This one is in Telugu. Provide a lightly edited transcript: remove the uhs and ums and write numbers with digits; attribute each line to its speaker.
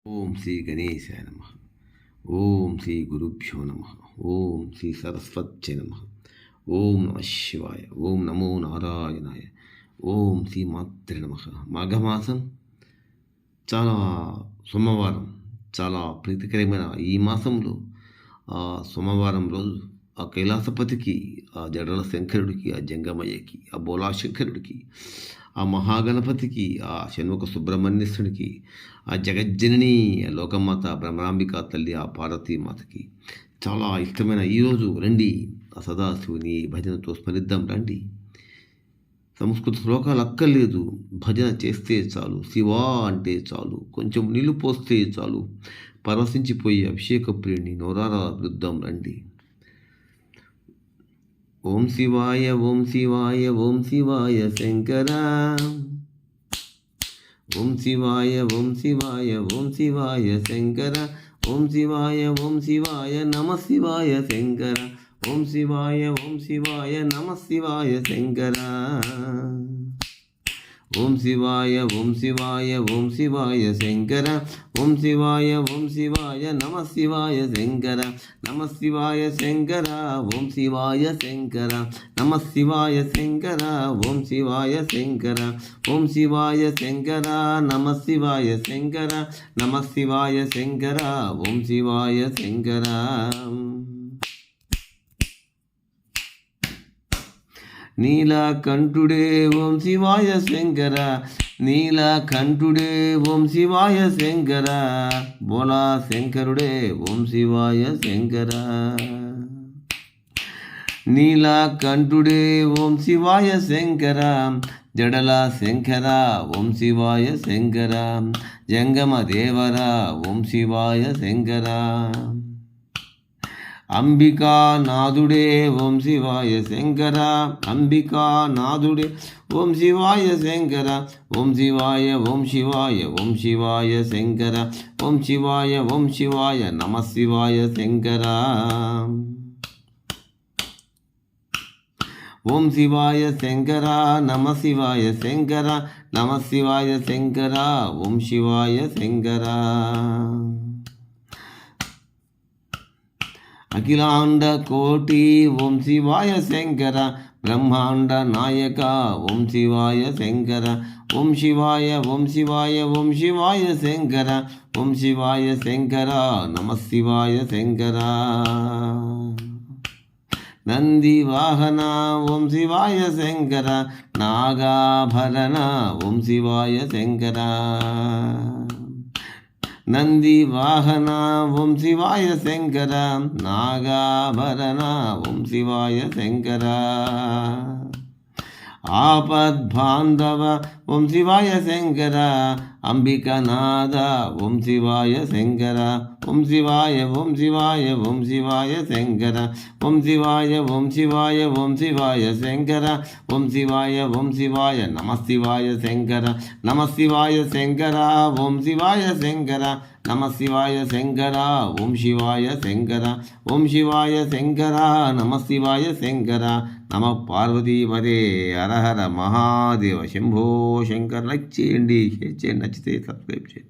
Speaker 1: ఓం శ్రీ గణేశాయ నమ. ఓం శ్రీ గురుభ్యో నమ. ఓం శ్రీ సరస్వత్యై నమ. ఓం నమ శివాయ. ఓం నమో నారాయణాయ. ఓం శ్రీ మాత్రే నమ. మాఘమాసం చాలా సోమవారం, చాలా ప్రీతికరమైన ఈ మాసంలో సోమవారం రోజు ఆ కైలాసపతికి, ఆ జడల శంకరుడికి, ఆ జంగమయ్యకి, ఆ బోలాశంకరుడికి, ఆ మహాగణపతికి, ఆ షణ్ముఖ సుబ్రహ్మణ్యేశ్వరుడికి, ఆ జగజ్జనని లోకమాత భ్రమరాంబిక తల్లి, ఆ పార్వతీమాతకి చాలా ఇష్టమైన ఈరోజు రండి ఆ సదాశివుని భజనతో స్మరిద్దాం రండి. సంస్కృత శ్లోకాలు అక్కర్లేదు, భజన చేస్తే చాలు, శివా అంటే చాలు, కొంచెం నీళ్లు పోస్తే చాలు, పరవశించిపోయి అభిషేక ప్రియుడిని నోరారా పిలుద్దాం రండి. ఓం శివాయ, ఓం శివాయ, ఓం శివాయ శంకర. ఓం శివాయ, ఓం శివాయ, ఓం శివాయ శంకర. ఓం శివాయ, ఓం శివాయ, నమ శివాయ శంకర. ఓం శివాయ, ఓం శివాయ, నమ శివాయ శంకర. ఓం శివాయ, ఓం శివాయ, ఓం శివాయ శంకర. ఓం శివాయ, ఓం శివాయ, నమ శివాయ శంకర. నమ శివాయ శంకర. ఓం శివాయ శంకర. నమ శివాయ శంకర. ఓం శివాయ శంకర. ఓం శివాయ శంకర. నమ శివాయ శంకర. నమ శివాయ శంకర. ఓం శివాయ శంకర. నీలకంఠుడే ఓం శివాయ శంకర. నీలకంఠుడే ఓం శివాయ శంకర. బోలా శంకరుడే ఓం శివాయ శంకర. నీలకంఠుడే ఓం శివాయ శంకర. జడల శంకర ఓం శివాయ శంకర. జంగమ దేవర ఓం శివాయ శంకర. అంబికా నాథుడే ఓం శివాయ శంకర. అంబికా నాథుడే ఓం శివాయ శంకర. ఓం శివాయ, ఓం శివాయ, ఓం శివాయ శంకర. ఓం శివాయ, ఓం శివాయ, నమ శివాయ శంకర. ఓం శివాయ శంకర. నమ శివాయ శంకర. నమ శివాయ శంకర. ఓం శివాయ శంకర. అఖిలాండ కోటి ఓం శివాయ శంకర. బ్రహ్మాండ నాయక ఓం శివాయ శంకర. ఓం శివాయ, ఓం శివాయ, ఓం శివాయ శంకర. ఓం శివాయ శంకర. నమ శివాయ శంకర. నంది వాహన ఓం శివాయ శంకర. నాగాభరణ ఓం శివాయ శంకర. నంది వాహన ఓం శివాయ శంకర. నాగాభరణ ఓం శివాయ శంకర. ఆపద్బాంధవ ఓం శివాయ శంకర. అంబికనాథ ఓం శివాయ శంకర. ఓం శివాయ, ఓం శివాయ, ఓం శివాయ శంకర. ఓం శివాయ, ఓం శివాయ, ఓం శివాయ శంకర. ఓం శివాయ, ఓం శివాయ, నమ శివాయ శంకర. నమ శివాయ శంకర. ఓం శివాయ శంకర. నమ శివాయ శంకర. ఓం శివాయ శంకర. ఓం శివాయ శంకర. నమ శివాయ శంకర. నమ పార్వతీపదే. హర హర మహాదేవ శంభో శంకర్. లైక్ చేయండి, షేర్ చేయండి, నచ్చితే సబ్స్క్రైబ్ చేయండి.